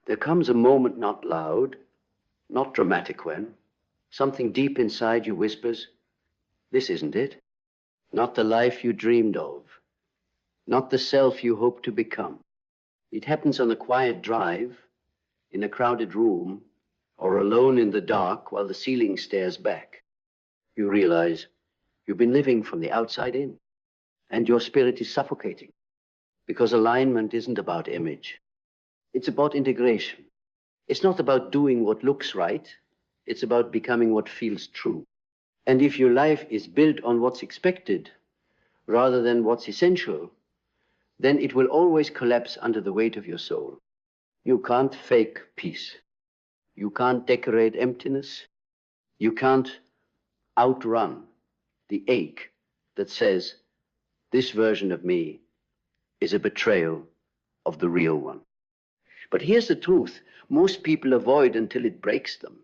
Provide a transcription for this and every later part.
There comes a moment, not loud, not dramatic, when something deep inside you whispers, this isn't it. Not the life you dreamed of. Not the self you hope to become. It happens on a quiet drive, in a crowded room, or alone in the dark while the ceiling stares back. You realize you've been living from the outside in, and your spirit is suffocating, because alignment isn't about image. It's about integration. It's not about doing what looks right. It's about becoming what feels true. And if your life is built on what's expected rather than what's essential, then it will always collapse under the weight of your soul. You can't fake peace. You can't decorate emptiness. You can't outrun the ache that says, this version of me is a betrayal of the real one. But here's the truth. Most people avoid until it breaks them.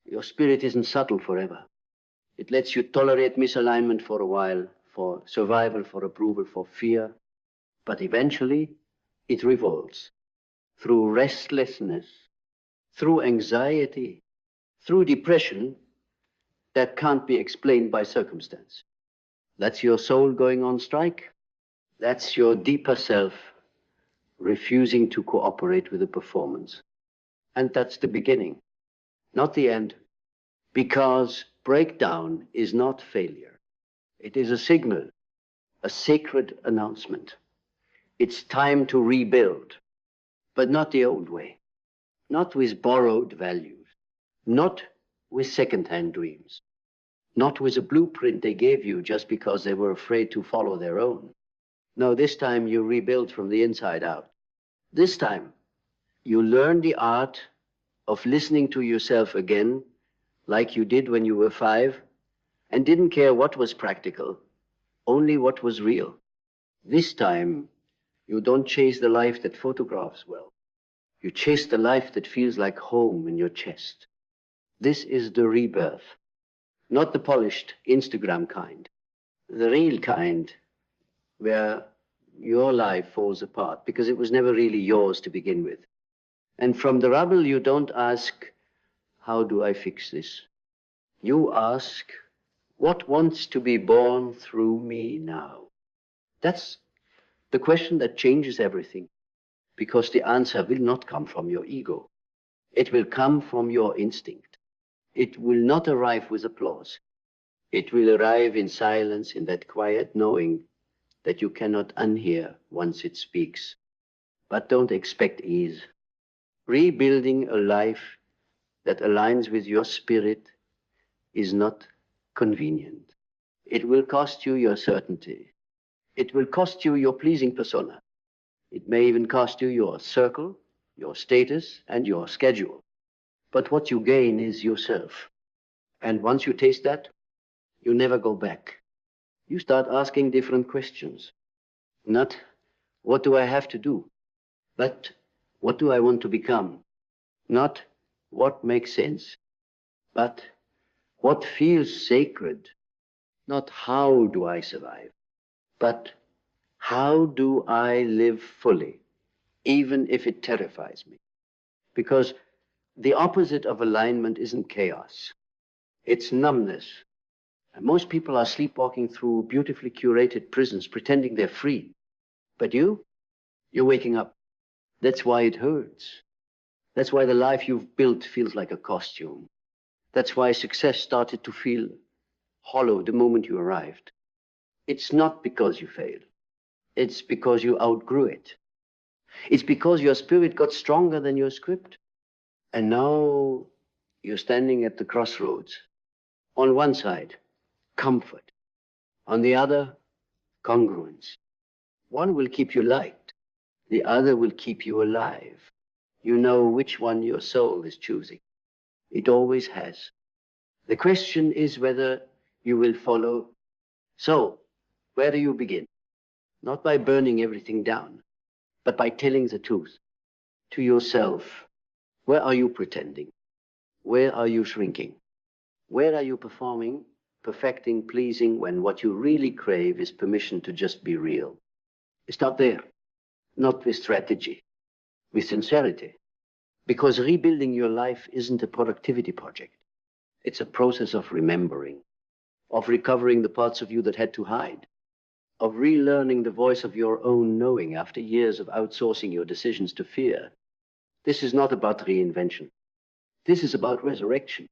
Your spirit isn't subtle forever. It lets you tolerate misalignment for a while, for survival, for approval, for fear. But eventually, it revolts through restlessness, through anxiety, through depression that can't be explained by circumstance. That's your soul going on strike. That's your deeper self refusing to cooperate with the performance. And that's the beginning, not the end. Because breakdown is not failure. It is a signal, a sacred announcement. It's time to rebuild, but not the old way, not with borrowed values, not with second-hand dreams, not with a blueprint they gave you just because they were afraid to follow their own. No, this time you rebuild from the inside out. This time you learn the art of listening to yourself again, like you did when you were 5, and didn't care what was practical, only what was real. This time, you don't chase the life that photographs well. You chase the life that feels like home in your chest. This is the rebirth, not the polished Instagram kind, the real kind where your life falls apart because it was never really yours to begin with. And from the rubble, you don't ask, how do I fix this? You ask, what wants to be born through me now? That's the question that changes everything, because the answer will not come from your ego. It will come from your instinct. It will not arrive with applause. It will arrive in silence, in that quiet knowing that you cannot unhear once it speaks. But don't expect ease. Rebuilding a life that aligns with your spirit is not convenient. It will cost you your certainty. It will cost you your pleasing persona. It may even cost you your circle, your status, and your schedule. But what you gain is yourself. And once you taste that, you never go back. You start asking different questions. Not, what do I have to do? But, what do I want to become? Not, what makes sense? But, what feels sacred? Not, how do I survive? But, how do I live fully, even if it terrifies me? Because the opposite of alignment isn't chaos. It's numbness. And most people are sleepwalking through beautifully curated prisons, pretending they're free. But you're waking up. That's why it hurts. That's why the life you've built feels like a costume. That's why success started to feel hollow the moment you arrived. It's not because you failed. It's because you outgrew it. It's because your spirit got stronger than your script. And now you're standing at the crossroads. On one side, comfort. On the other, congruence. One will keep you liked. The other will keep you alive. You know which one your soul is choosing. It always has. The question is whether you will follow. So, where do you begin? Not by burning everything down, but by telling the truth to yourself. Where are you pretending? Where are you shrinking? Where are you performing, perfecting, pleasing, when what you really crave is permission to just be real? Start there, not with strategy, with sincerity. Because rebuilding your life isn't a productivity project. It's a process of remembering, of recovering the parts of you that had to hide, of relearning the voice of your own knowing after years of outsourcing your decisions to fear. This is not about reinvention. This is about resurrection.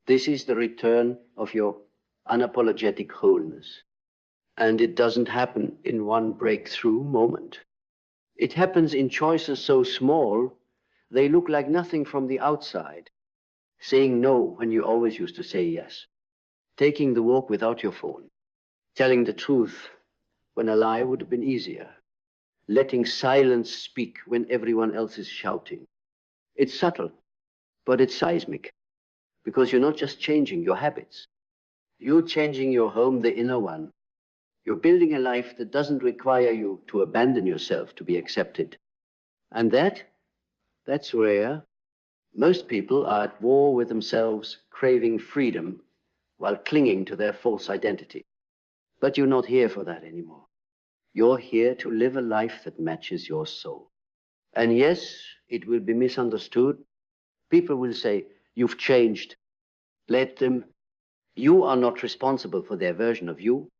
This is the return of your unapologetic wholeness. And it doesn't happen in one breakthrough moment. It happens in choices so small, they look like nothing from the outside. Saying no when you always used to say yes. Taking the walk without your phone. Telling the truth when a lie would have been easier. Letting silence speak when everyone else is shouting. It's subtle, but it's seismic. Because you're not just changing your habits. You're changing your home, the inner one. You're building a life that doesn't require you to abandon yourself to be accepted. And that's rare. Most people are at war with themselves, craving freedom while clinging to their false identity. But you're not here for that anymore. You're here to live a life that matches your soul. And yes, it will be misunderstood. People will say, you've changed. Let them. You are not responsible for their version of you.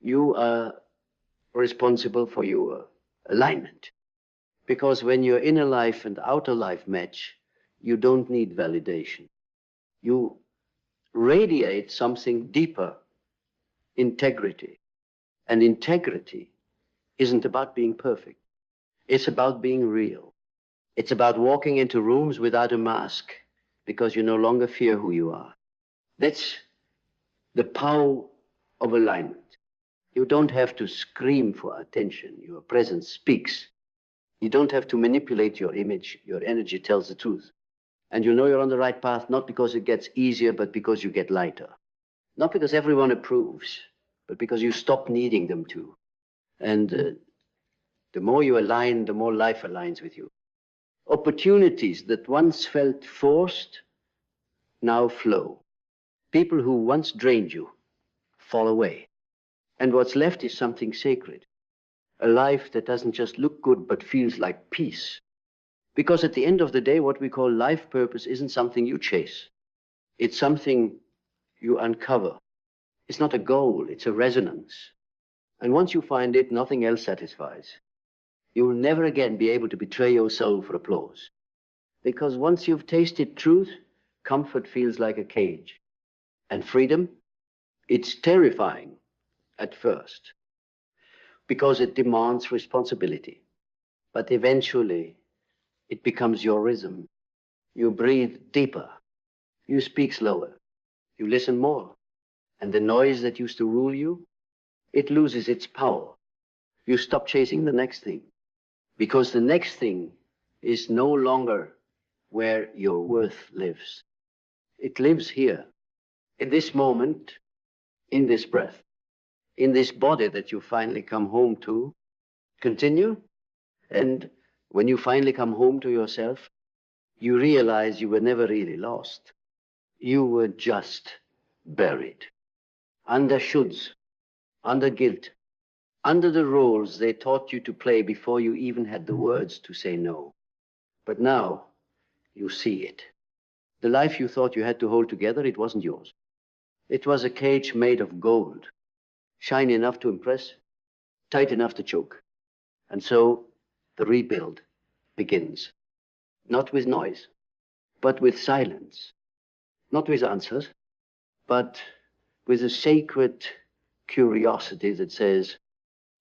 You are responsible for your alignment. Because when your inner life and outer life match, you don't need validation. You radiate something deeper, integrity. And integrity isn't about being perfect. It's about being real. It's about walking into rooms without a mask because you no longer fear who you are. That's the power of alignment. You don't have to scream for attention. Your presence speaks. You don't have to manipulate your image. Your energy tells the truth. And you know you're on the right path, not because it gets easier, but because you get lighter. Not because everyone approves, but because you stop needing them to. And the more you align, the more life aligns with you. Opportunities that once felt forced now flow. People who once drained you fall away. And what's left is something sacred. A life that doesn't just look good, but feels like peace. Because at the end of the day, what we call life purpose isn't something you chase. It's something you uncover. It's not a goal, it's a resonance. And once you find it, nothing else satisfies. You will never again be able to betray your soul for applause. Because once you've tasted truth, comfort feels like a cage. And freedom, it's terrifying at first. Because it demands responsibility. But eventually, it becomes your rhythm. You breathe deeper. You speak slower. You listen more. And the noise that used to rule you, it loses its power. You stop chasing the next thing. Because the next thing is no longer where your worth lives. It lives here, in this moment, in this breath, in this body that you finally come home to. Continue. And when you finally come home to yourself, you realize you were never really lost. You were just buried. Under shoulds, under guilt, under the roles they taught you to play before you even had the words to say no. But now, you see it. The life you thought you had to hold together, it wasn't yours. It was a cage made of gold, shiny enough to impress, tight enough to choke. And so, the rebuild begins. Not with noise, but with silence. Not with answers, but with a sacred curiosity that says,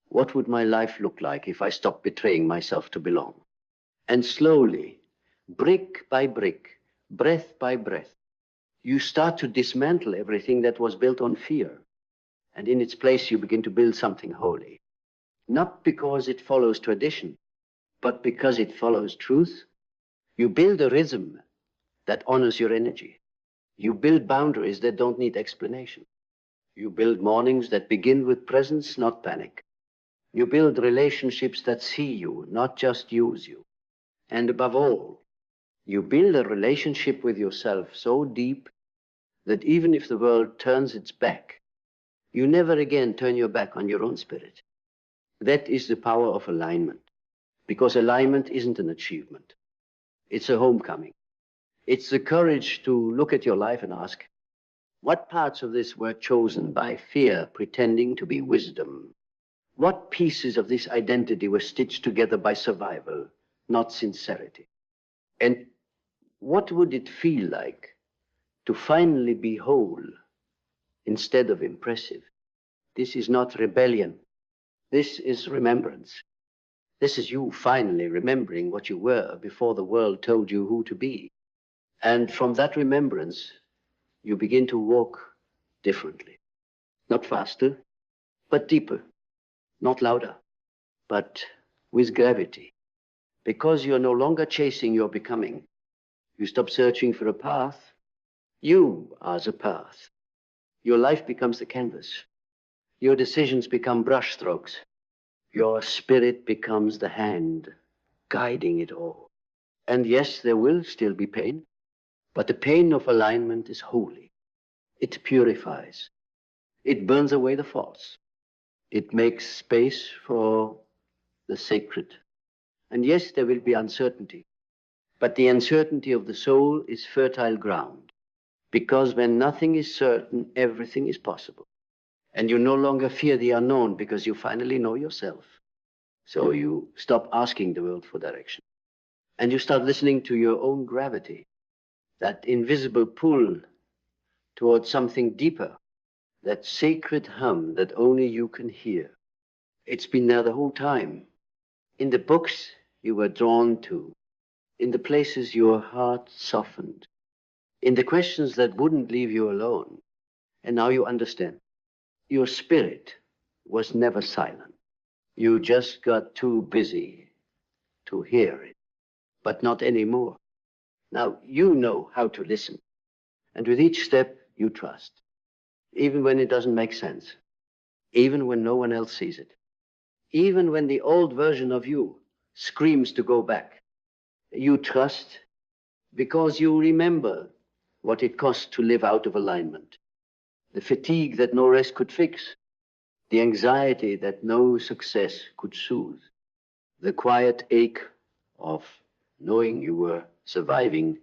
what would my life look like if I stopped betraying myself to belong? And slowly, brick by brick, breath by breath, you start to dismantle everything that was built on fear. And in its place, you begin to build something holy. Not because it follows tradition, but because it follows truth. You build a rhythm that honors your energy. You build boundaries that don't need explanation. You build mornings that begin with presence, not panic. You build relationships that see you, not just use you. And above all, you build a relationship with yourself so deep that even if the world turns its back, you never again turn your back on your own spirit. That is the power of alignment. Because alignment isn't an achievement. It's a homecoming. It's the courage to look at your life and ask, what parts of this were chosen by fear pretending to be wisdom? What pieces of this identity were stitched together by survival, not sincerity? And what would it feel like to finally be whole instead of impressive? This is not rebellion. This is remembrance. This is you finally remembering what you were before the world told you who to be. And from that remembrance, you begin to walk differently. Not faster, but deeper. Not louder, but with gravity. Because you're no longer chasing your becoming. You stop searching for a path. You are the path. Your life becomes the canvas. Your decisions become brushstrokes. Your spirit becomes the hand guiding it all. And yes, there will still be pain, but the pain of alignment is holy. It purifies. It burns away the false. It makes space for the sacred. And yes, there will be uncertainty, but the uncertainty of the soul is fertile ground, because when nothing is certain, everything is possible. And you no longer fear the unknown because you finally know yourself. So you stop asking the world for direction. And you start listening to your own gravity, that invisible pull towards something deeper, that sacred hum that only you can hear. It's been there the whole time. In the books you were drawn to, in the places your heart softened, in the questions that wouldn't leave you alone. And now you understand. Your spirit was never silent. You just got too busy to hear it, but not anymore. Now you know how to listen. And with each step, you trust, even when it doesn't make sense, even when no one else sees it, even when the old version of you screams to go back. You trust because you remember what it cost to live out of alignment, the fatigue that no rest could fix, the anxiety that no success could soothe, the quiet ache of knowing you were surviving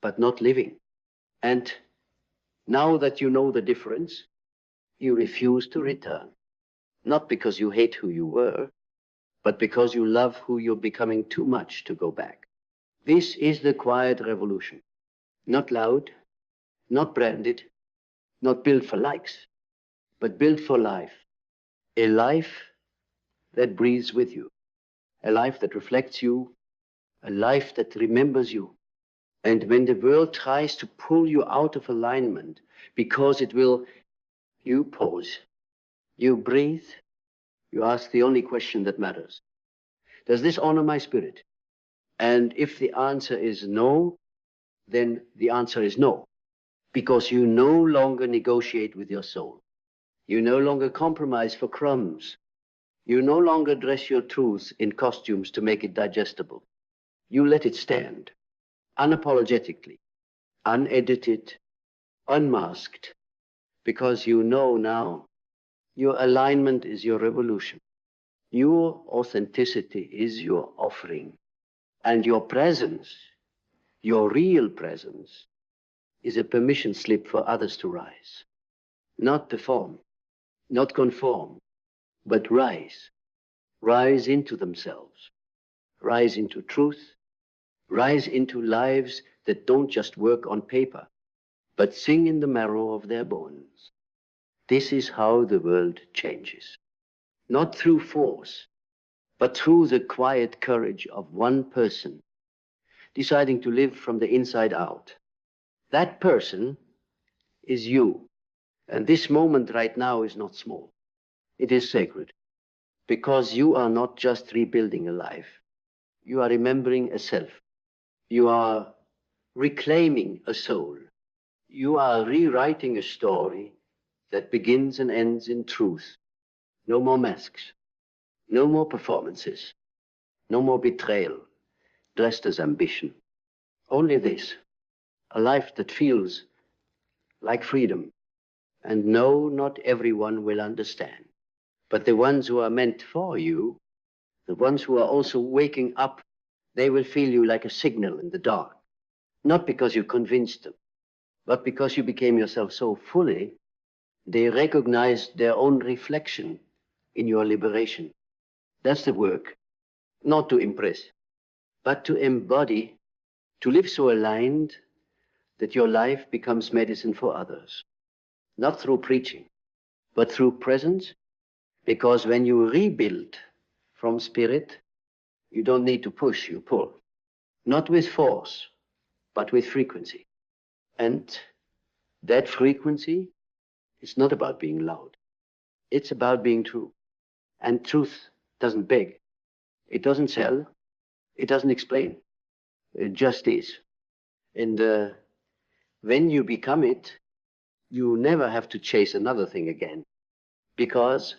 but not living. And now that you know the difference, you refuse to return. Not because you hate who you were, but because you love who you're becoming too much to go back. This is the quiet revolution. Not loud, not branded, not built for likes, but built for life. A life that breathes with you. A life that reflects you. A life that remembers you. And when the world tries to pull you out of alignment because it will, you pause. You breathe. You ask the only question that matters. Does this honor my spirit? And if the answer is no, then the answer is no. Because you no longer negotiate with your soul. You no longer compromise for crumbs. You no longer dress your truth in costumes to make it digestible. You let it stand, unapologetically, unedited, unmasked, because you know now your alignment is your revolution. Your authenticity is your offering. And your presence, your real presence, is a permission slip for others to rise. Not perform, not conform, but rise. Rise into themselves. Rise into truth. Rise into lives that don't just work on paper, but sing in the marrow of their bones. This is how the world changes. Not through force, but through the quiet courage of one person deciding to live from the inside out. That person is you. And this moment right now is not small. It is sacred. Because you are not just rebuilding a life. You are remembering a self. You are reclaiming a soul. You are rewriting a story that begins and ends in truth. No more masks. No more performances. No more betrayal dressed as ambition. Only this. A life that feels like freedom. And no, not everyone will understand. But the ones who are meant for you, the ones who are also waking up They will feel you like a signal in the dark, not because you convinced them, but because you became yourself so fully, they recognized their own reflection in your liberation. That's the work, not to impress, but to embody, to live so aligned that your life becomes medicine for others, not through preaching, but through presence, because when you rebuild from spirit, you don't need to push, you pull, not with force, but with frequency. And that frequency is not about being loud. It's about being true. And truth doesn't beg. It doesn't sell. It doesn't explain. It just is. And when you become it, you never have to chase another thing again. Because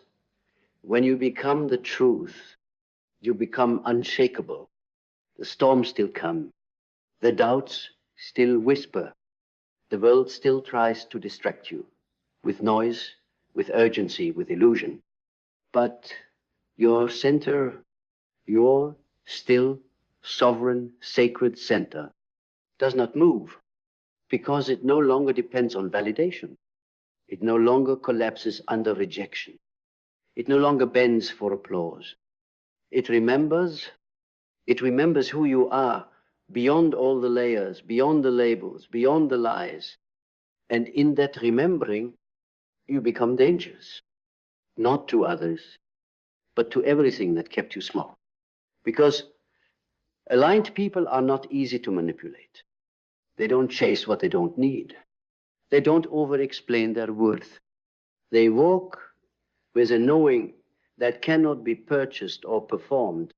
when you become the truth, you become unshakable. The storms still come. The doubts still whisper. The world still tries to distract you with noise, with urgency, with illusion. But your center, your still, sovereign, sacred center, does not move because it no longer depends on validation. It no longer collapses under rejection. It no longer bends for applause. It remembers who you are beyond all the layers, beyond the labels, beyond the lies. And in that remembering, you become dangerous, not to others, but to everything that kept you small. Because aligned people are not easy to manipulate. They don't chase what they don't need. They don't over-explain their worth. They walk with a knowing that cannot be purchased or performed,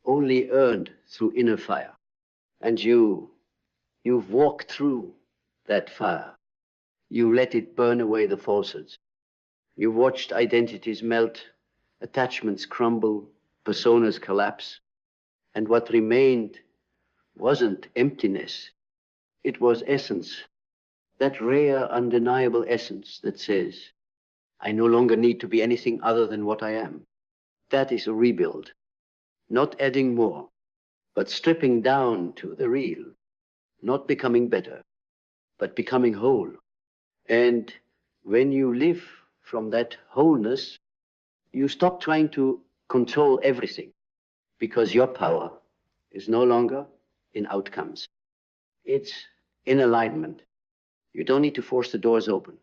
only earned through inner fire. And you've walked through that fire. You let it burn away the falsehoods. You watched identities melt, attachments crumble, personas collapse. And what remained wasn't emptiness. It was essence. That rare, undeniable essence that says, I no longer need to be anything other than what I am. That is a rebuild. Not adding more, but stripping down to the real. Not becoming better, but becoming whole. And when you live from that wholeness, you stop trying to control everything because your power is no longer in outcomes. It's in alignment. You don't need to force the doors open.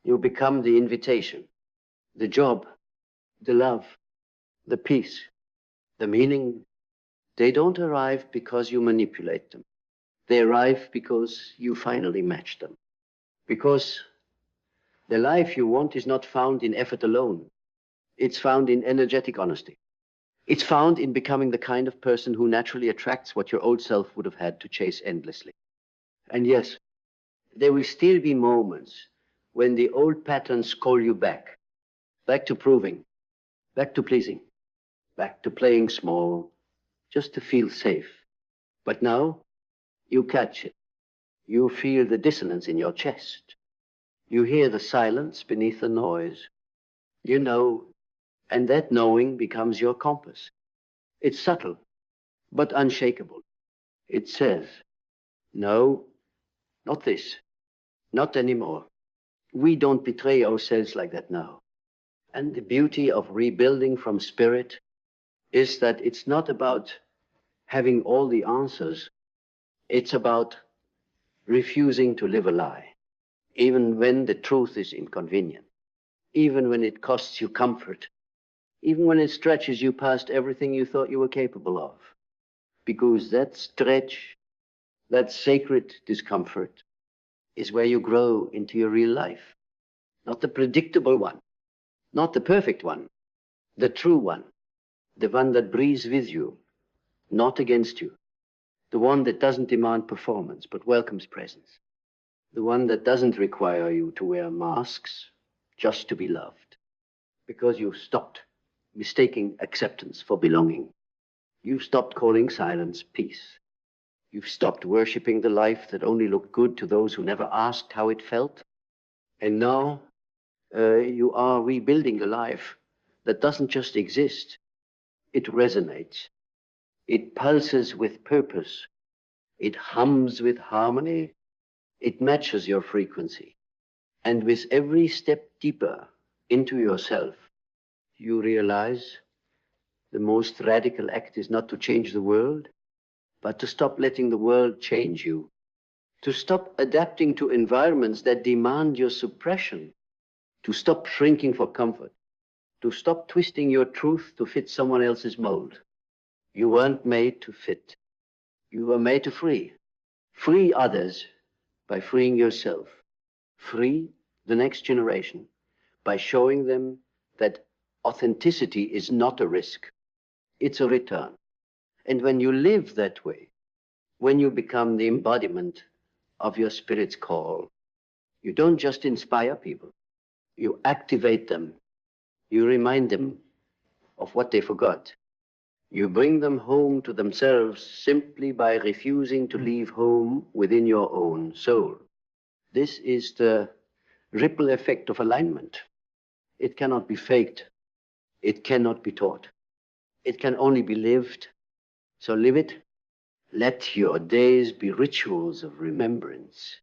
You become the invitation, the job, the love, the peace, the meaning. They don't arrive because you manipulate them. They arrive because you finally match them. Because the life you want is not found in effort alone. It's found in energetic honesty. It's found in becoming the kind of person who naturally attracts what your old self would have had to chase endlessly. And yes, there will still be moments when the old patterns call you back. Back to proving, back to pleasing, back to playing small, just to feel safe. But now, you catch it. You feel the dissonance in your chest. You hear the silence beneath the noise. You know, and that knowing becomes your compass. It's subtle, but unshakable. It says, no, not this, not anymore. We don't betray ourselves like that now. And the beauty of rebuilding from spirit is that it's not about having all the answers. It's about refusing to live a lie, even when the truth is inconvenient, even when it costs you comfort, even when it stretches you past everything you thought you were capable of. Because that stretch, that sacred discomfort, is where you grow into your real life. Not the predictable one, not the perfect one, the true one, the one that breathes with you, not against you, the one that doesn't demand performance but welcomes presence, the one that doesn't require you to wear masks just to be loved, because you've stopped mistaking acceptance for belonging. You've stopped calling silence peace. You've stopped worshiping the life that only looked good to those who never asked how it felt. And now you are rebuilding a life that doesn't just exist, it resonates. It pulses with purpose. It hums with harmony. It matches your frequency. And with every step deeper into yourself, you realize the most radical act is not to change the world, but to stop letting the world change you. To stop adapting to environments that demand your suppression. To stop shrinking for comfort. To stop twisting your truth to fit someone else's mold. You weren't made to fit. You were made to free. Free others by freeing yourself. Free the next generation by showing them that authenticity is not a risk. It's a return. And when you live that way, when you become the embodiment of your spirit's call, you don't just inspire people, you activate them. You remind them of what they forgot. You bring them home to themselves simply by refusing to leave home within your own soul. This is the ripple effect of alignment. It cannot be faked. It cannot be taught. It can only be lived. So live it. Let your days be rituals of remembrance.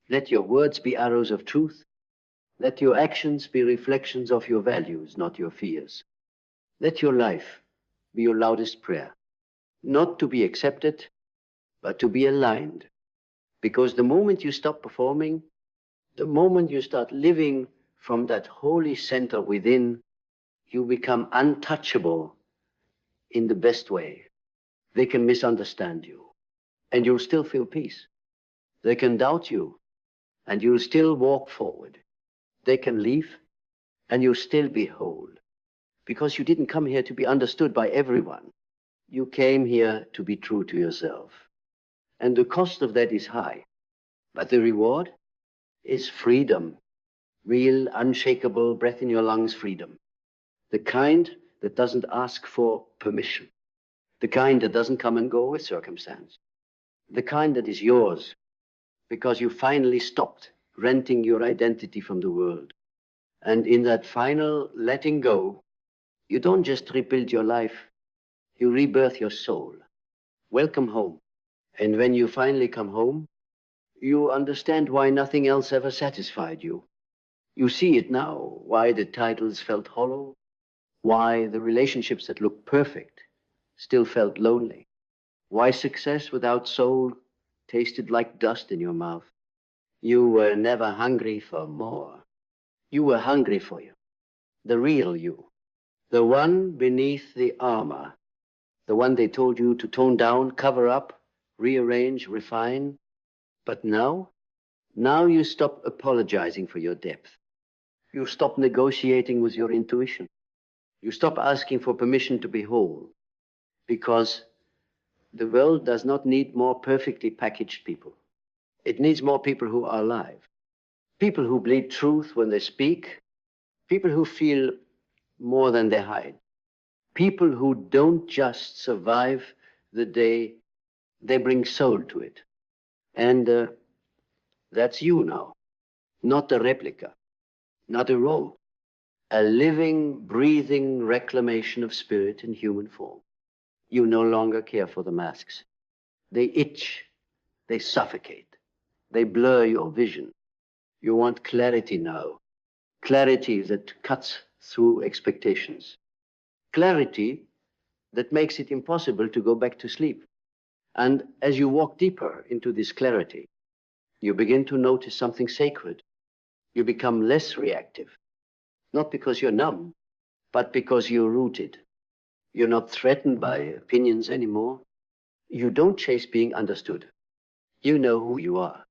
Let your words be arrows of truth. Let your actions be reflections of your values, not your fears. Let your life be your loudest prayer. Not to be accepted, but to be aligned. Because the moment you stop performing, the moment you start living from that holy center within, you become untouchable in the best way. They can misunderstand you, and you'll still feel peace. They can doubt you, and you'll still walk forward. They can leave, and you'll still be whole. Because you didn't come here to be understood by everyone. You came here to be true to yourself. And the cost of that is high. But the reward is freedom. Real, unshakable, breath in your lungs freedom. The kind that doesn't ask for permission. The kind that doesn't come and go with circumstance. The kind that is yours because you finally stopped renting your identity from the world. And in that final letting go, you don't just rebuild your life, you rebirth your soul. Welcome home. And when you finally come home, you understand why nothing else ever satisfied you. You see it now, why the titles felt hollow, why the relationships that looked perfect still felt lonely, why success without soul tasted like dust in your mouth. You were never hungry for more. You were hungry for you, the real you, the one beneath the armor, the one they told you to tone down, cover up, rearrange, refine. But now you stop apologizing for your depth. You stop negotiating with your intuition. You stop asking for permission to be whole, because the world does not need more perfectly packaged people. It needs more people who are alive. People who bleed truth when they speak. People who feel more than they hide. People who don't just survive the day, they bring soul to it. And that's you now. Not a replica, not a role. A living, breathing reclamation of spirit in human form. You no longer care for the masks. They itch, they suffocate, they blur your vision. You want clarity now. Clarity that cuts through expectations. Clarity that makes it impossible to go back to sleep. And as you walk deeper into this clarity, you begin to notice something sacred. You become less reactive, not because you're numb, but because you're rooted. You're not threatened by opinions anymore. You don't chase being understood. You know who you are.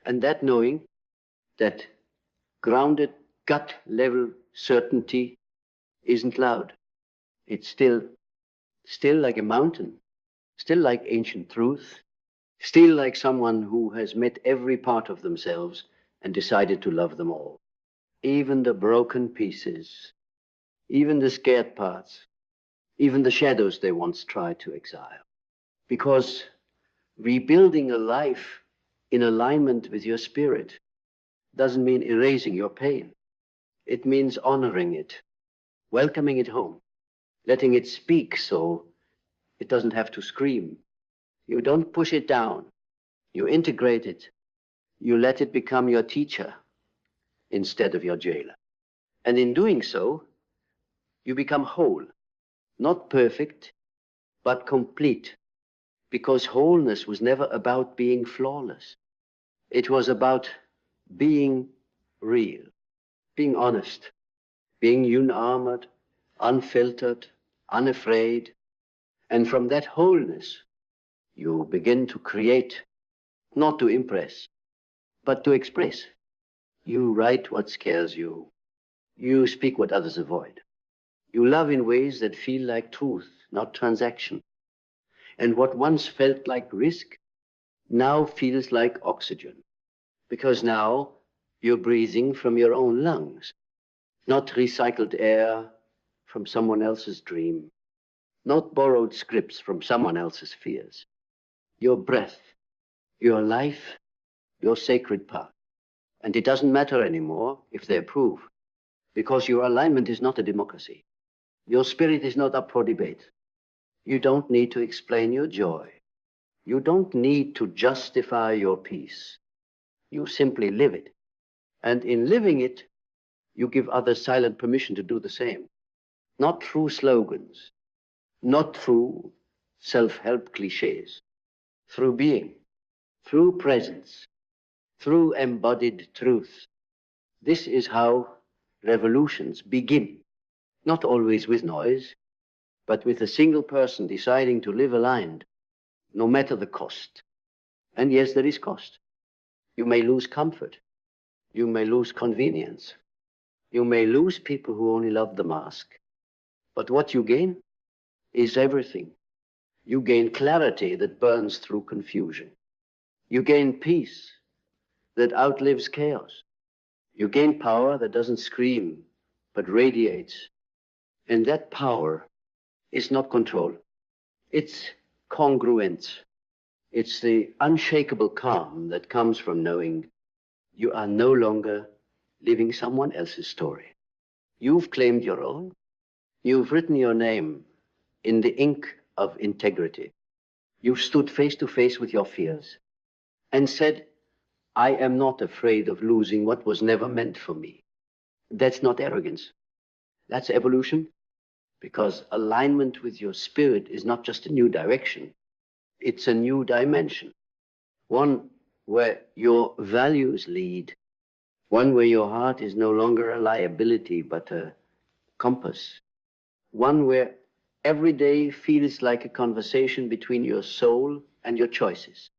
And that knowing, that grounded gut level certainty isn't loud. It's still like a mountain, still like ancient truth, still like someone who has met every part of themselves and decided to love them all. Even the broken pieces, even the scared parts, even the shadows they once tried to exile. Because rebuilding a life in alignment with your spirit doesn't mean erasing your pain. It means honoring it, welcoming it home, letting it speak so It doesn't have to scream. You don't push it down. You integrate it. You let it become your teacher instead of your jailer. And in doing so, you become whole, not perfect, but complete. Because wholeness was never about being flawless. It was about being real, being honest, being unarmored, unfiltered, unafraid. And from that wholeness, you begin to create, not to impress, but to express. You write what scares you. You speak what others avoid. You love in ways that feel like truth, not transaction. And what once felt like risk now feels like oxygen. Because now you're breathing from your own lungs, not recycled air from someone else's dream, not borrowed scripts from someone else's fears. Your breath, your life, your sacred path. And it doesn't matter anymore if they approve, because your alignment is not a democracy. Your spirit is not up for debate. You don't need to explain your joy. You don't need to justify your peace. You simply live it. And in living it, you give others silent permission to do the same. Not through slogans, not through self-help cliches, through being, through presence, through embodied truth. This is how revolutions begin, not always with noise, but with a single person deciding to live aligned, no matter the cost. And yes, there is cost. You may lose comfort. You may lose convenience. You may lose people who only love the mask. But what you gain is everything. You gain clarity that burns through confusion. You gain peace that outlives chaos. You gain power that doesn't scream, but radiates. And that power is not control. It's congruence. It's the unshakable calm that comes from knowing you are no longer living someone else's story. You've claimed your own. You've written your name in the ink of integrity. You've stood face to face with your fears and said, I am not afraid of losing what was never meant for me. That's not arrogance. That's evolution, because alignment with your spirit is not just a new direction. It's a new dimension, one where your values lead, one where your heart is no longer a liability, but a compass, one where every day feels like a conversation between your soul and your choices.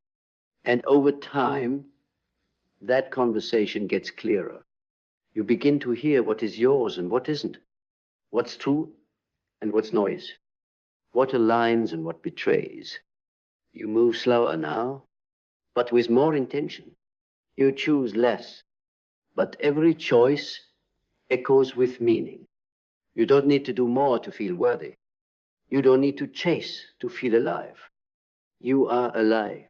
And over time, that conversation gets clearer. You begin to hear what is yours and what isn't, what's true and what's noise, what aligns and what betrays. You move slower now, but with more intention. You choose less, but every choice echoes with meaning. You don't need to do more to feel worthy. You don't need to chase to feel alive. You are alive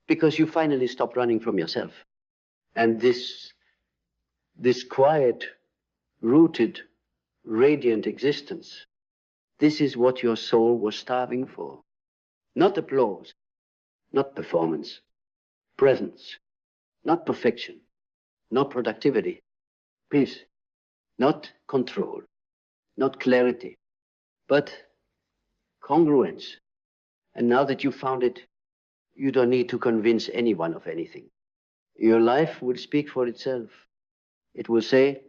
because you finally stopped running from yourself. And this quiet, rooted, radiant existence, this is what your soul was starving for. Not applause, not performance, presence, not perfection, not productivity, peace, not control, not clarity, but congruence. And now that you found it, you don't need to convince anyone of anything. Your life will speak for itself. It will say,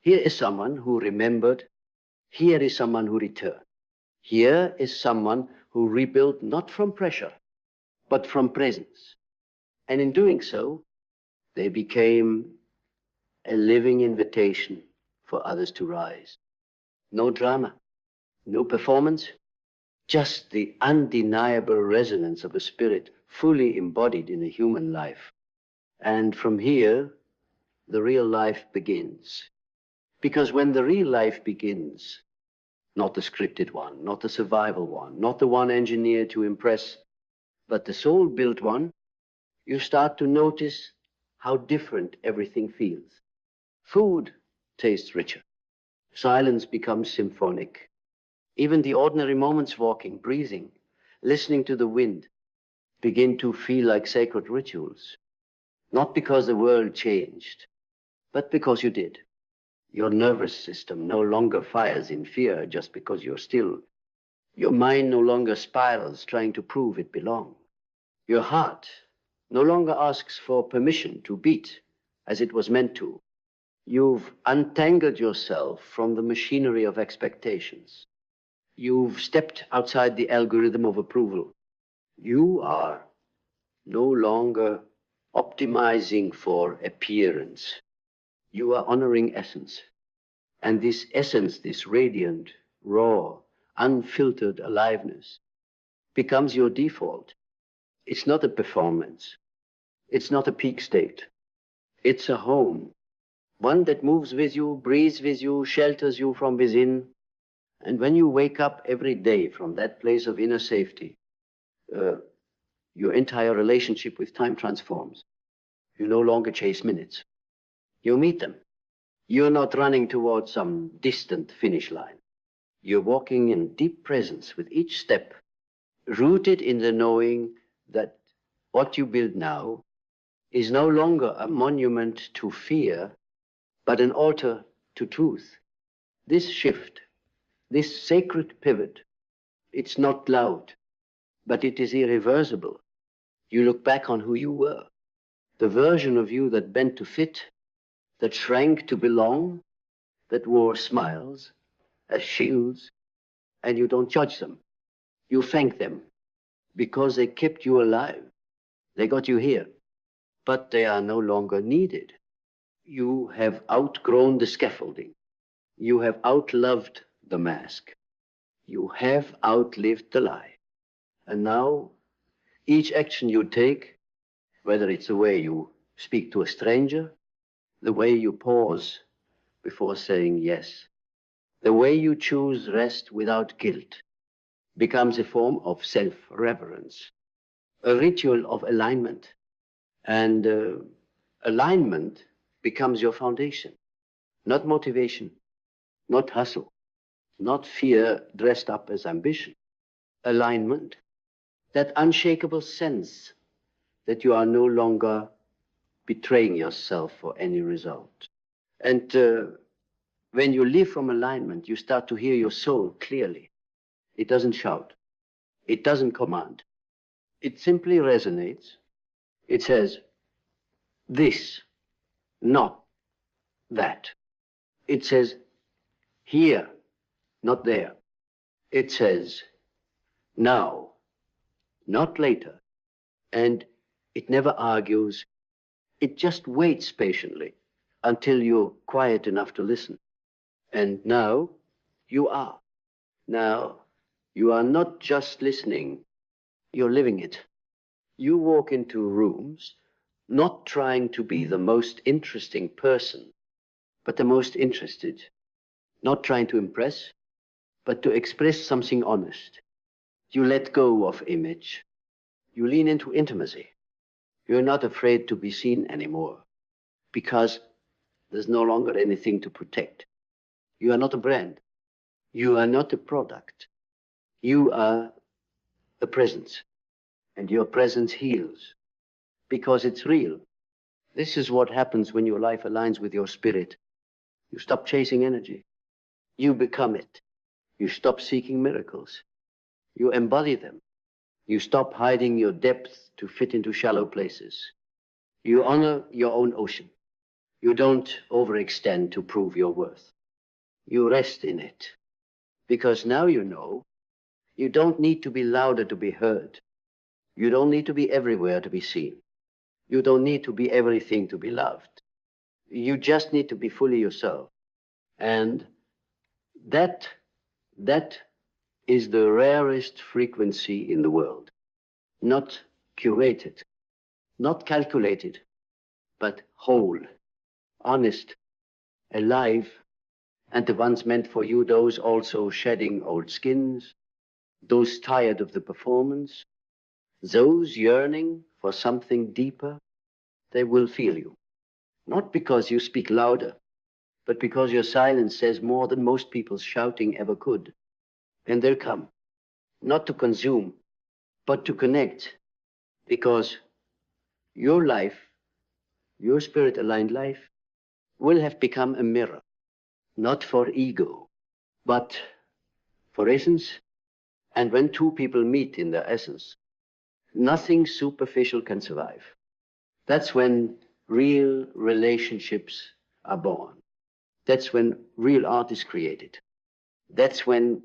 here is someone who remembered. Here is someone who returned. Here is someone who rebuilt not from pressure, but from presence. And in doing so, they became a living invitation for others to rise. No drama, no performance, just the undeniable resonance of a spirit fully embodied in a human life. And from here, the real life begins. Because when the real life begins, not the scripted one, not the survival one, not the one engineered to impress, but the soul-built one, you start to notice how different everything feels. Food tastes richer. Silence becomes symphonic. Even the ordinary moments, walking, breathing, listening to the wind, begin to feel like sacred rituals. Not because the world changed, but because you did. Your nervous system no longer fires in fear just because you're still. Your mind no longer spirals trying to prove it belongs. Your heart no longer asks for permission to beat as it was meant to. You've untangled yourself from the machinery of expectations. You've stepped outside the algorithm of approval. You are no longer optimizing for appearance. You are honoring essence. And this essence, this radiant, raw, unfiltered aliveness becomes your default. It's not a performance. It's not a peak state. It's a home. One that moves with you, breathes with you, shelters you from within. And when you wake up every day from that place of inner safety, your entire relationship with time transforms. You no longer chase minutes. You meet them. You're not running towards some distant finish line. You're walking in deep presence with each step, rooted in the knowing that what you build now is no longer a monument to fear, but an altar to truth. This shift, this sacred pivot, it's not loud, but it is irreversible. You look back on who you were, the version of you that bent to fit, that shrank to belong, that wore smiles as shields, and you don't judge them. You thank them because they kept you alive. They got you here, but they are no longer needed. You have outgrown the scaffolding. You have outloved the mask. You have outlived the lie. And now, each action you take, whether it's the way you speak to a stranger, the way you pause before saying yes, the way you choose rest without guilt, becomes a form of self-reverence, a ritual of alignment. And alignment becomes your foundation, not motivation, not hustle, not fear dressed up as ambition. Alignment, that unshakable sense that you are no longer betraying yourself for any result. And when you live from alignment, you start to hear your soul clearly. It doesn't shout. It doesn't command. It simply resonates. It says, this, not that. It says, here, not there. It says, now, not later. And it never argues. It just waits patiently until you're quiet enough to listen. And now you are. Now you are not just listening, you're living it. You walk into rooms not trying to be the most interesting person, but the most interested. Not trying to impress, but to express something honest. You let go of image. You lean into intimacy. You're not afraid to be seen anymore because there's no longer anything to protect. You are not a brand. You are not a product. You are a presence. And your presence heals because it's real. This is what happens when your life aligns with your spirit. You stop chasing energy. You become it. You stop seeking miracles. You embody them. You stop hiding your depth to fit into shallow places. You honor your own ocean. You don't overextend to prove your worth. You rest in it. Because now you know you don't need to be louder to be heard. You don't need to be everywhere to be seen. You don't need to be everything to be loved. You just need to be fully yourself. And that is the rarest frequency in the world. Not curated, not calculated, but whole, honest, alive, and the ones meant for you, those also shedding old skins, those tired of the performance, those yearning for something deeper, they will feel you. Not because you speak louder, but because your silence says more than most people's shouting ever could. And they'll come, not to consume, but to connect, because your life, your spirit-aligned life, will have become a mirror, not for ego, but for essence. And when two people meet in their essence, nothing superficial can survive. That's when real relationships are born. That's when real art is created. That's when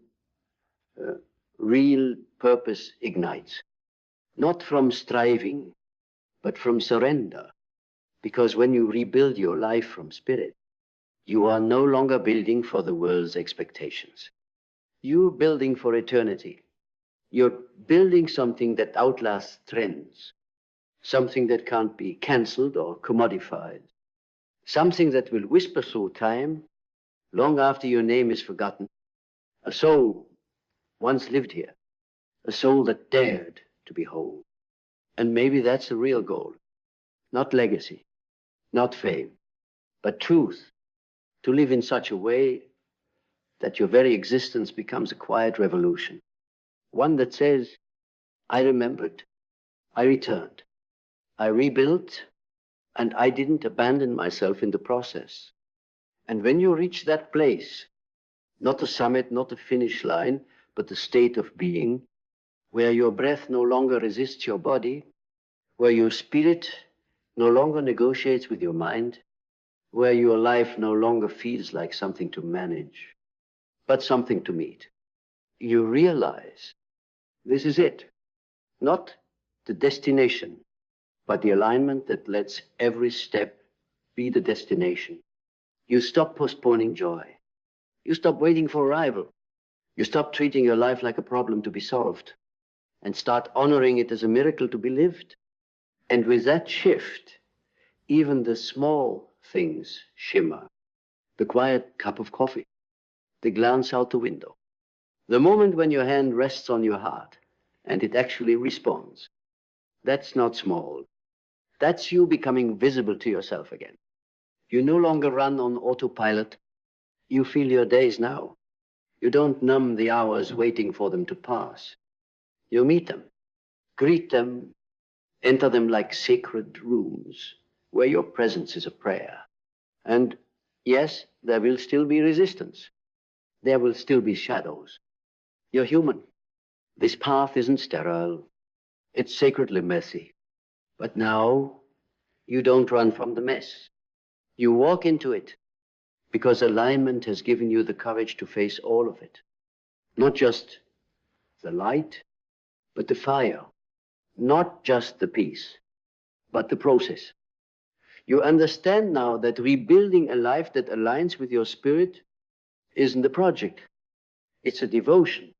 real purpose ignites. Not from striving, but from surrender. Because when you rebuild your life from spirit, you are no longer building for the world's expectations. You're building for eternity. You're building something that outlasts trends, something that can't be cancelled or commodified, something that will whisper through time long after your name is forgotten. A soul once lived here, a soul that dared to be whole. And maybe that's the real goal. Not legacy, not fame, but truth. To live in such a way that your very existence becomes a quiet revolution. One that says, I remembered, I returned, I rebuilt, and I didn't abandon myself in the process. And when you reach that place, not the summit, not the finish line, but the state of being, where your breath no longer resists your body, where your spirit no longer negotiates with your mind, where your life no longer feels like something to manage, but something to meet. You realize this is it, not the destination, but the alignment that lets every step be the destination. You stop postponing joy. You stop waiting for arrival. You stop treating your life like a problem to be solved and start honoring it as a miracle to be lived. And with that shift, even the small things shimmer. The quiet cup of coffee, the glance out the window, the moment when your hand rests on your heart and it actually responds. That's not small. That's you becoming visible to yourself again. You no longer run on autopilot. You feel your days now. You don't numb the hours waiting for them to pass. You meet them, greet them, enter them like sacred rooms where your presence is a prayer. And yes, there will still be resistance. There will still be shadows. You're human. This path isn't sterile. It's sacredly messy. But now you don't run from the mess. You walk into it because alignment has given you the courage to face all of it. Not just the light, but the fire. Not just the peace, but the process. You understand now that rebuilding a life that aligns with your spirit isn't a project. It's a devotion,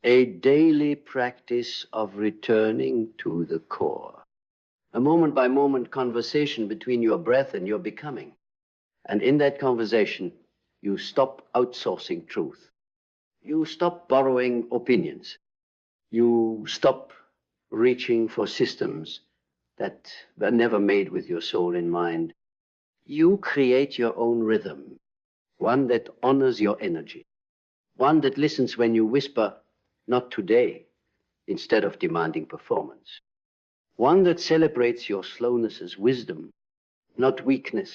a daily practice of returning to the core. A moment by moment conversation between your breath and your becoming. And in that conversation, you stop outsourcing truth. You stop borrowing opinions. You stop reaching for systems that were never made with your soul in mind. You create your own rhythm, one that honors your energy, one that listens when you whisper, not today, instead of demanding performance, one that celebrates your slowness as wisdom, not weakness,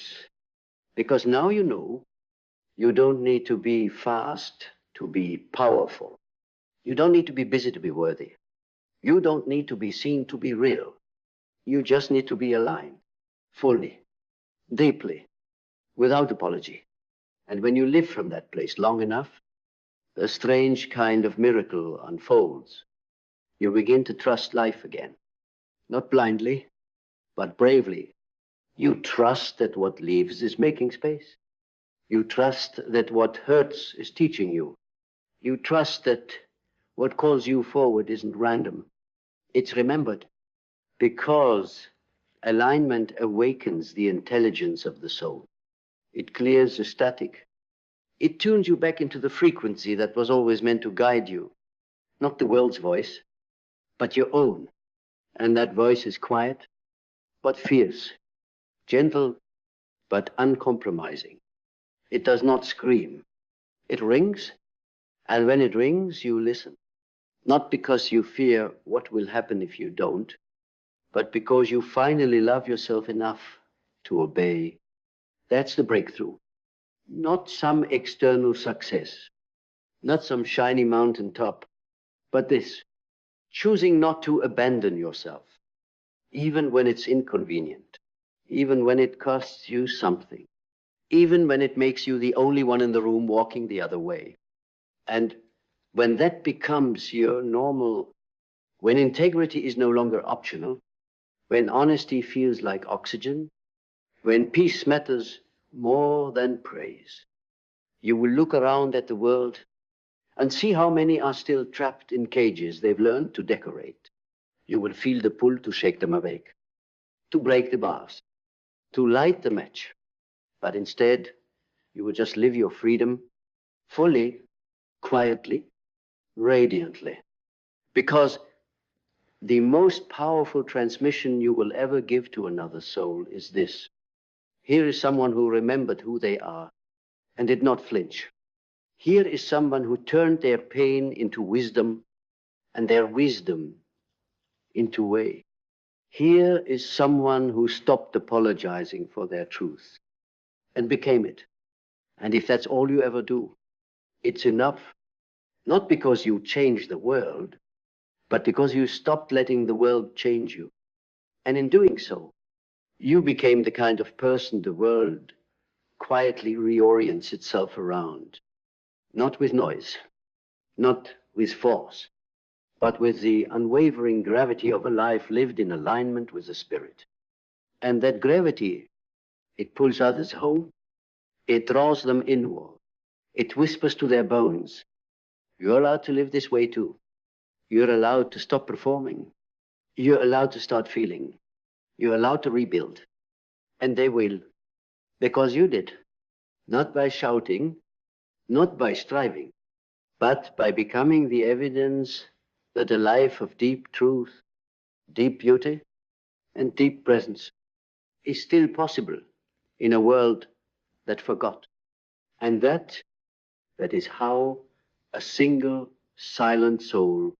because now you know you don't need to be fast to be powerful. You don't need to be busy to be worthy. You don't need to be seen to be real. You just need to be aligned, fully, deeply, without apology. And when you live from that place long enough, a strange kind of miracle unfolds. You begin to trust life again, not blindly, but bravely. You trust that what leaves is making space. You trust that what hurts is teaching you. You trust that what calls you forward isn't random. It's remembered, because alignment awakens the intelligence of the soul. It clears the static. It tunes you back into the frequency that was always meant to guide you. Not the world's voice, but your own. And that voice is quiet, but fierce, gentle, but uncompromising. It does not scream. It rings, and when it rings, you listen. Not because you fear what will happen if you don't, but because you finally love yourself enough to obey. That's the breakthrough. Not some external success, not some shiny mountaintop, but this, choosing not to abandon yourself, even when it's inconvenient, even when it costs you something, even when it makes you the only one in the room walking the other way. And when that becomes your normal, when integrity is no longer optional, when honesty feels like oxygen, when peace matters more than praise, you will look around at the world and see how many are still trapped in cages they've learned to decorate. You will feel the pull to shake them awake, to break the bars, to light the match. But instead, you will just live your freedom fully, quietly, radiantly. Because the most powerful transmission you will ever give to another soul is this. Here is someone who remembered who they are and did not flinch. Here is someone who turned their pain into wisdom and their wisdom into way. Here is someone who stopped apologizing for their truth and became it. And if that's all you ever do, it's enough, not because you changed the world, but because you stopped letting the world change you. And in doing so, you became the kind of person the world quietly reorients itself around, not with noise, not with force, but with the unwavering gravity of a life lived in alignment with the spirit. And that gravity, it pulls others home, it draws them inward, it whispers to their bones, you're allowed to live this way too. You're allowed to stop performing. You're allowed to start feeling. You're allowed to rebuild. And they will, because you did. Not by shouting, not by striving, but by becoming the evidence that a life of deep truth, deep beauty, and deep presence is still possible in a world that forgot. And that is how a single silent soul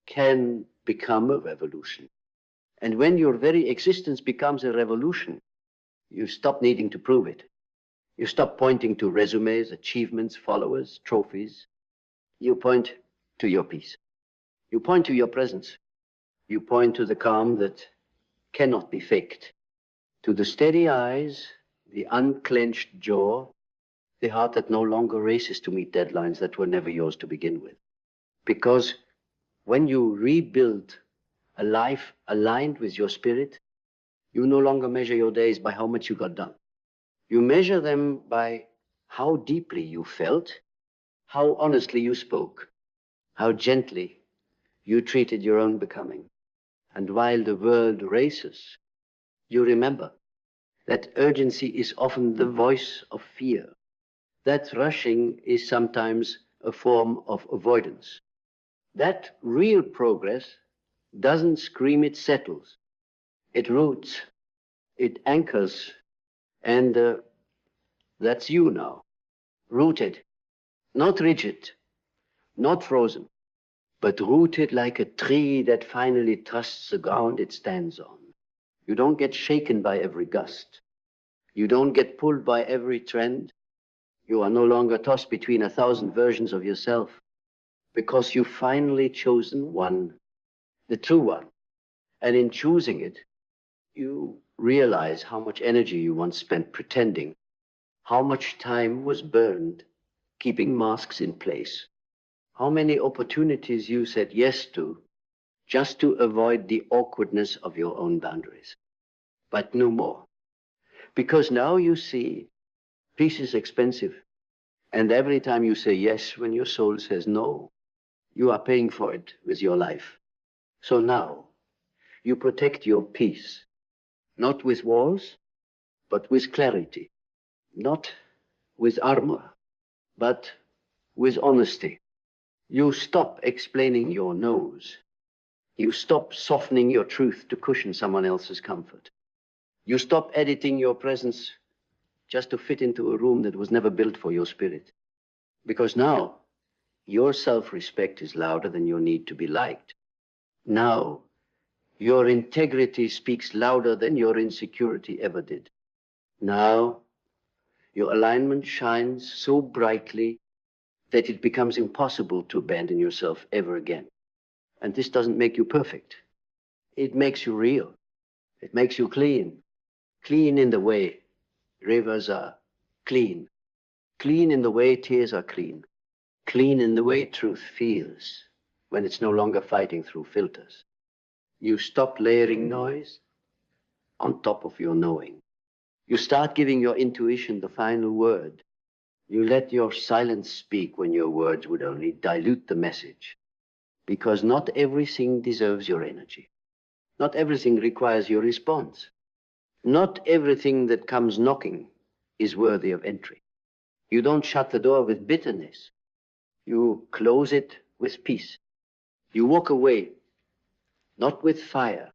can become a revolution. And when your very existence becomes a revolution, you stop needing to prove it. You stop pointing to resumes, achievements, followers, trophies. You point to your peace. You point to your presence. You point to the calm that cannot be faked, to the steady eyes, the unclenched jaw, the heart that no longer races to meet deadlines that were never yours to begin with. Because when you rebuild a life aligned with your spirit, you no longer measure your days by how much you got done. You measure them by how deeply you felt, how honestly you spoke, how gently you treated your own becoming. And while the world races, you remember that urgency is often the voice of fear, that rushing is sometimes a form of avoidance, that real progress doesn't scream, it settles, it roots, it anchors, and that's you now, rooted, not rigid, not frozen, but rooted like a tree that finally trusts the ground it stands on. You don't get shaken by every gust. You don't get pulled by every trend. You are no longer tossed between 1,000 versions of yourself because you've finally chosen one, the true one. And in choosing it, you realize how much energy you once spent pretending, how much time was burned keeping masks in place, how many opportunities you said yes to just to avoid the awkwardness of your own boundaries. But no more. Because now you see peace is expensive. And every time you say yes when your soul says no, you are paying for it with your life. So now you protect your peace, not with walls, but with clarity, not with armor, but with honesty. You stop explaining your no's. You stop softening your truth to cushion someone else's comfort. You stop editing your presence just to fit into a room that was never built for your spirit. Because now Your self-respect is louder than your need to be liked. Now, your integrity speaks louder than your insecurity ever did. Now, your alignment shines so brightly that it becomes impossible to abandon yourself ever again. And this doesn't make you perfect. It makes you real. It makes you clean. Clean in the way rivers are clean. Clean in the way tears are clean. Clean in the way truth feels when it's no longer fighting through filters. You stop layering noise on top of your knowing. You start giving your intuition the final word. You let your silence speak when your words would only dilute the message. Because not everything deserves your energy. Not everything requires your response. Not everything that comes knocking is worthy of entry. You don't shut the door with bitterness. You close it with peace. You walk away, not with fire,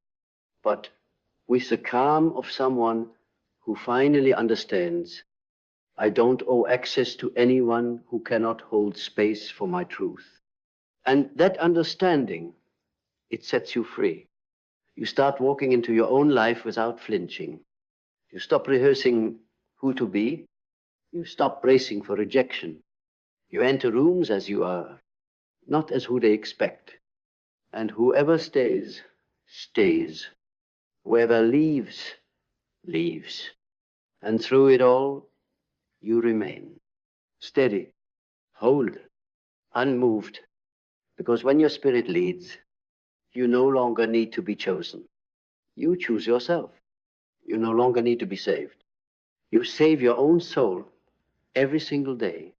but with the calm of someone who finally understands, I don't owe access to anyone who cannot hold space for my truth. And that understanding, it sets you free. You start walking into your own life without flinching. You stop rehearsing who to be. You stop bracing for rejection. You enter rooms as you are, not as who they expect. And whoever stays, stays. Whoever leaves, leaves. And through it all, you remain. Steady, whole, unmoved. Because when your spirit leads, you no longer need to be chosen. You choose yourself. You no longer need to be saved. You save your own soul every single day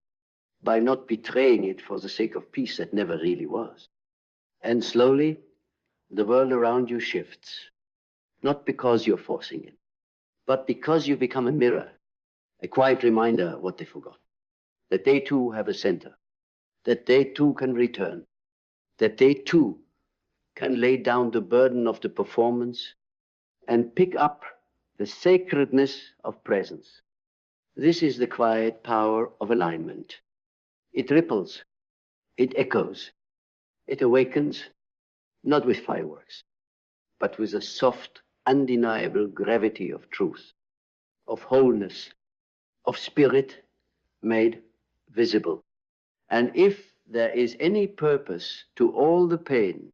by not betraying it for the sake of peace that never really was. And slowly, the world around you shifts, not because you're forcing it, but because you become a mirror, a quiet reminder of what they forgot, that they too have a center, that they too can return, that they too can lay down the burden of the performance and pick up the sacredness of presence. This is the quiet power of alignment. It ripples, it echoes, it awakens, not with fireworks, but with a soft, undeniable gravity of truth, of wholeness, of spirit made visible. And if there is any purpose to all the pain,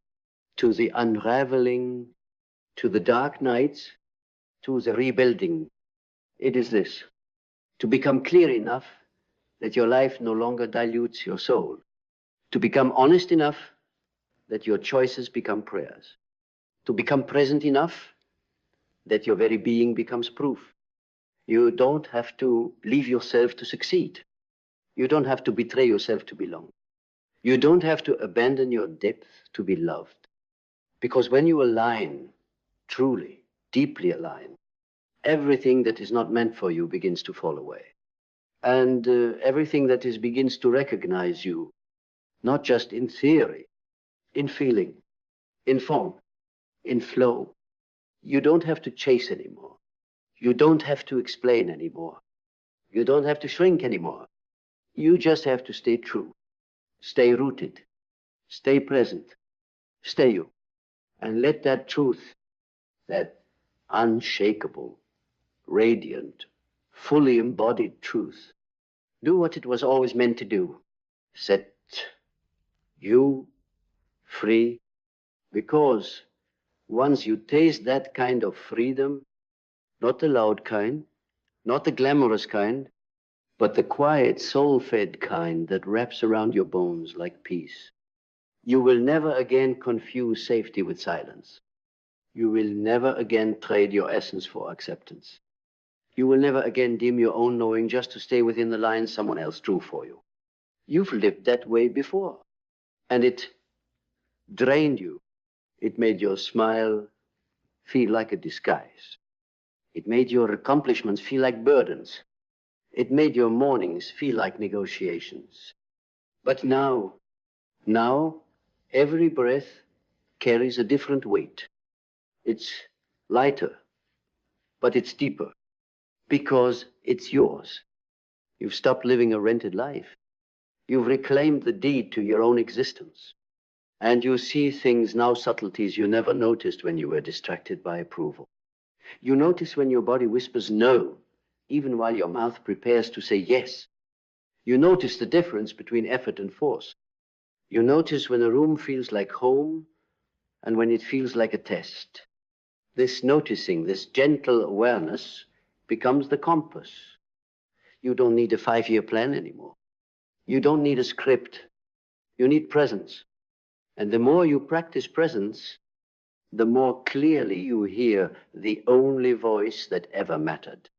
to the unraveling, to the dark nights, to the rebuilding, it is this: to become clear enough that your life no longer dilutes your soul, to become honest enough that your choices become prayers, to become present enough that your very being becomes proof. You don't have to leave yourself to succeed. You don't have to betray yourself to belong. You don't have to abandon your depth to be loved. Because when you align, truly, deeply align, everything that is not meant for you begins to fall away. And everything that is begins to recognize you, not just in theory, in feeling, in form, in flow. You don't have to chase anymore. You don't have to explain anymore. You don't have to shrink anymore. You just have to stay true, stay rooted, stay present, stay you, and let that truth, that unshakable, radiant, fully embodied truth, do what it was always meant to do: set you free. Because once you taste that kind of freedom, not the loud kind, not the glamorous kind, but the quiet, soul-fed kind that wraps around your bones like peace, you will never again confuse safety with silence. You will never again trade your essence for acceptance. You will never again dim your own knowing just to stay within the lines someone else drew for you. You've lived that way before, and it drained you. It made your smile feel like a disguise. It made your accomplishments feel like burdens. It made your mornings feel like negotiations. But now, every breath carries a different weight. It's lighter, but it's deeper because it's yours. You've stopped living a rented life. You've reclaimed the deed to your own existence. And you see things now, subtleties you never noticed when you were distracted by approval. You notice when your body whispers no, even while your mouth prepares to say yes. You notice the difference between effort and force. You notice when a room feels like home and when it feels like a test. This noticing, this gentle awareness becomes the compass. You don't need a 5-year plan anymore. You don't need a script. You need presence. And the more you practice presence, the more clearly you hear the only voice that ever mattered.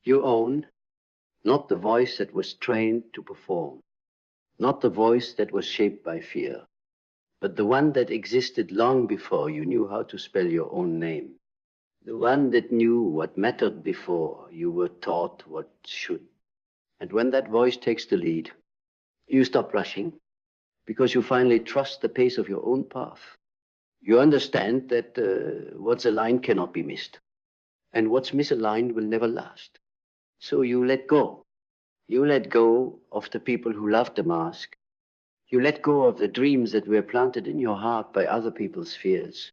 You own not the voice that was trained to perform, not the voice that was shaped by fear, but the one that existed long before you knew how to spell your own name. The one that knew what mattered before you were taught what should. And when that voice takes the lead, you stop rushing because you finally trust the pace of your own path. You understand that what's aligned cannot be missed, and what's misaligned will never last. So you let go. You let go of the people who loved the mask. You let go of the dreams that were planted in your heart by other people's fears.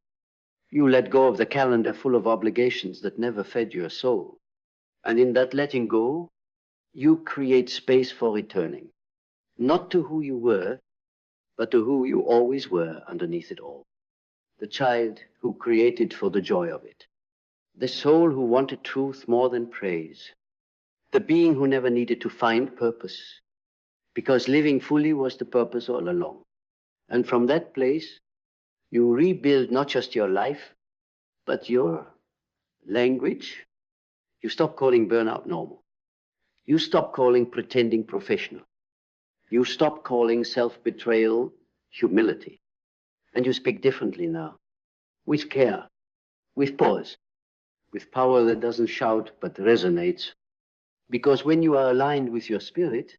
You let go of the calendar full of obligations that never fed your soul. And in that letting go, you create space for returning, not to who you were, but to who you always were underneath it all. The child who created for the joy of it. The soul who wanted truth more than praise. The being who never needed to find purpose, because living fully was the purpose all along. And from that place, you rebuild not just your life, but your language. You stop calling burnout normal. You stop calling pretending professional. You stop calling self-betrayal humility. And you speak differently now, with care, with pause, with power that doesn't shout but resonates. Because when you are aligned with your spirit,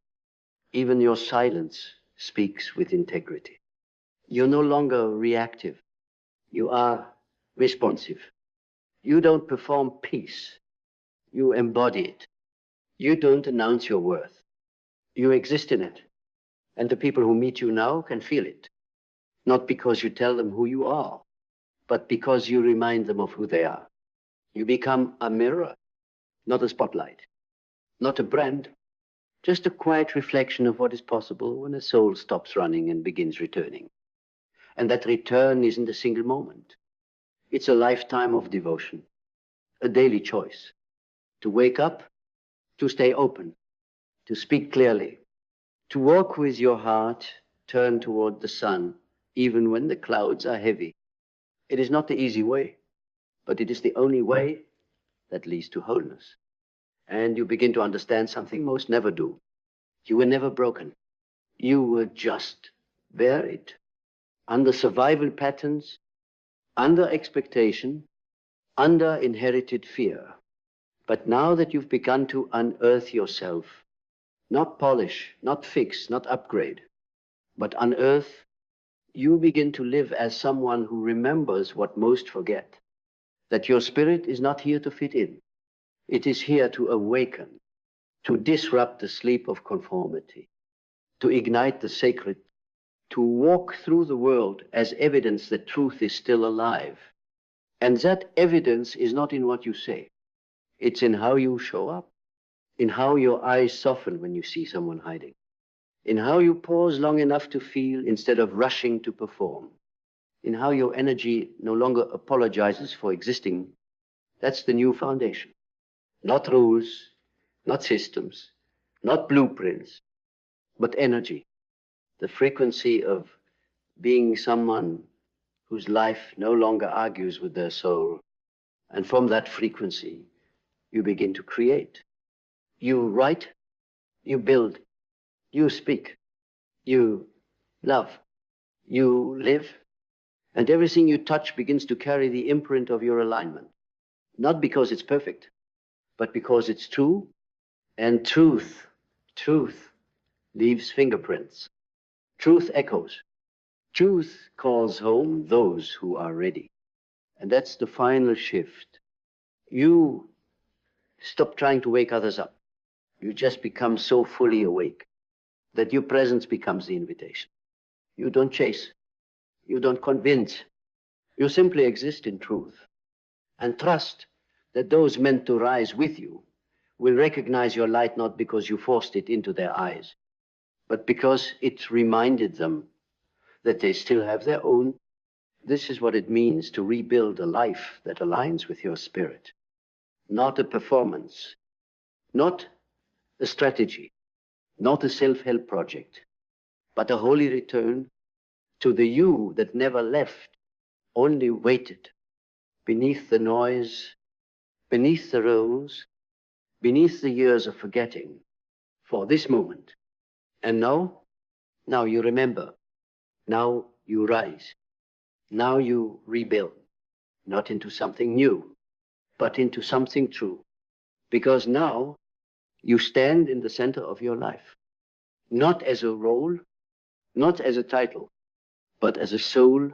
even your silence speaks with integrity. You're no longer reactive. You are responsive. You don't perform peace. You embody it. You don't announce your worth. You exist in it. And the people who meet you now can feel it. Not because you tell them who you are, but because you remind them of who they are. You become a mirror, not a spotlight, not a brand, just a quiet reflection of what is possible when a soul stops running and begins returning. And that return isn't a single moment. It's a lifetime of devotion, a daily choice to wake up, to stay open, to speak clearly, to walk with your heart turned toward the sun, even when the clouds are heavy. It is not the easy way, but it is the only way that leads to wholeness. And you begin to understand something most never do. You were never broken. You were just buried under survival patterns, under expectation, under inherited fear. But now that you've begun to unearth yourself, not polish, not fix, not upgrade, but unearth, you begin to live as someone who remembers what most forget. That your spirit is not here to fit in. It is here to awaken, to disrupt the sleep of conformity, to ignite the sacred, to walk through the world as evidence that truth is still alive. And that evidence is not in what you say. It's in how you show up, in how your eyes soften when you see someone hiding, in how you pause long enough to feel instead of rushing to perform, in how your energy no longer apologizes for existing. That's the new foundation. Not rules, not systems, not blueprints, but energy, the frequency of being someone whose life no longer argues with their soul. And from that frequency, you begin to create. You write, you build, you speak, you love, you live, and everything you touch begins to carry the imprint of your alignment. Not because it's perfect, but because it's true, and truth leaves fingerprints. Truth echoes. Truth calls home those who are ready. And that's the final shift. You stop trying to wake others up. You just become so fully awake. that your presence becomes the invitation. You don't chase. You don't convince. You simply exist in truth and trust that those meant to rise with you will recognize your light not because you forced it into their eyes, but because it reminded them that they still have their own. This is what it means to rebuild a life that aligns with your spirit. Not a performance, not a strategy, not a self-help project, but a holy return to the you that never left, only waited beneath the noise, beneath the rows, beneath the years of forgetting for this moment. And now you remember, now you rise, now you rebuild, not into something new, but into something true. Because now you stand in the center of your life, not as a role, not as a title, but as a soul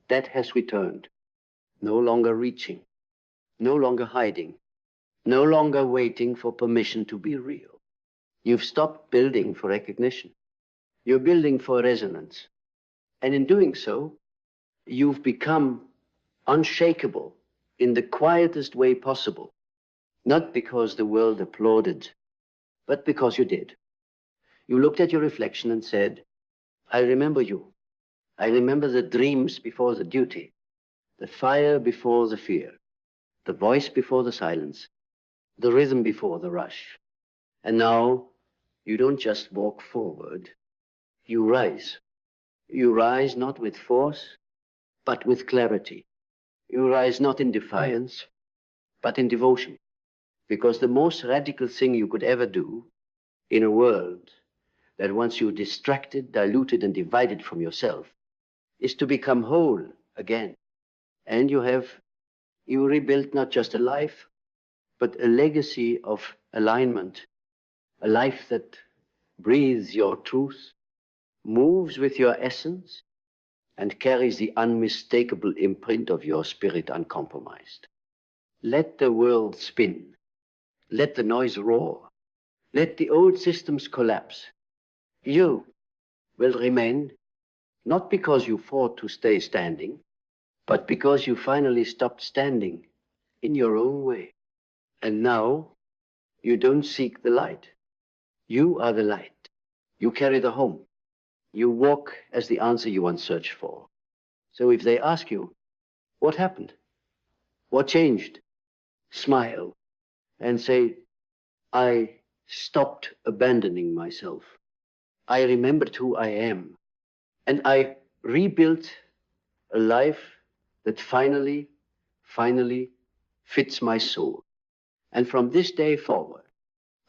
that has returned, no longer reaching, no longer hiding, no longer waiting for permission to be real. You've stopped building for recognition. You're building for resonance. And in doing so, you've become unshakable in the quietest way possible, not because the world applauded, but because you did. You looked at your reflection and said, I remember you. I remember the dreams before the duty, the fire before the fear, the voice before the silence, the rhythm before the rush. And now you don't just walk forward, you rise. You rise not with force, but with clarity. You rise not in defiance, but in devotion. Because the most radical thing you could ever do in a world that wants you distracted, diluted, and divided from yourself is to become whole again. And you rebuilt not just a life, but a legacy of alignment, a life that breathes your truth, moves with your essence, and carries the unmistakable imprint of your spirit uncompromised. Let the world spin. Let the noise roar. Let the old systems collapse. You will remain, not because you fought to stay standing, but because you finally stopped standing in your own way. And now you don't seek the light. You are the light. You carry the home. You walk as the answer you once searched for. So if they ask you, what happened? What changed? Smile and say, I stopped abandoning myself. I remembered who I am. And I rebuilt a life that finally fits my soul. And from this day forward,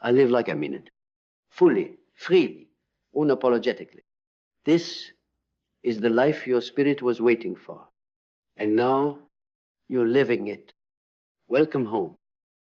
I live like I mean it. Fully, freely, unapologetically. This is the life your spirit was waiting for. And now you're living it. Welcome home.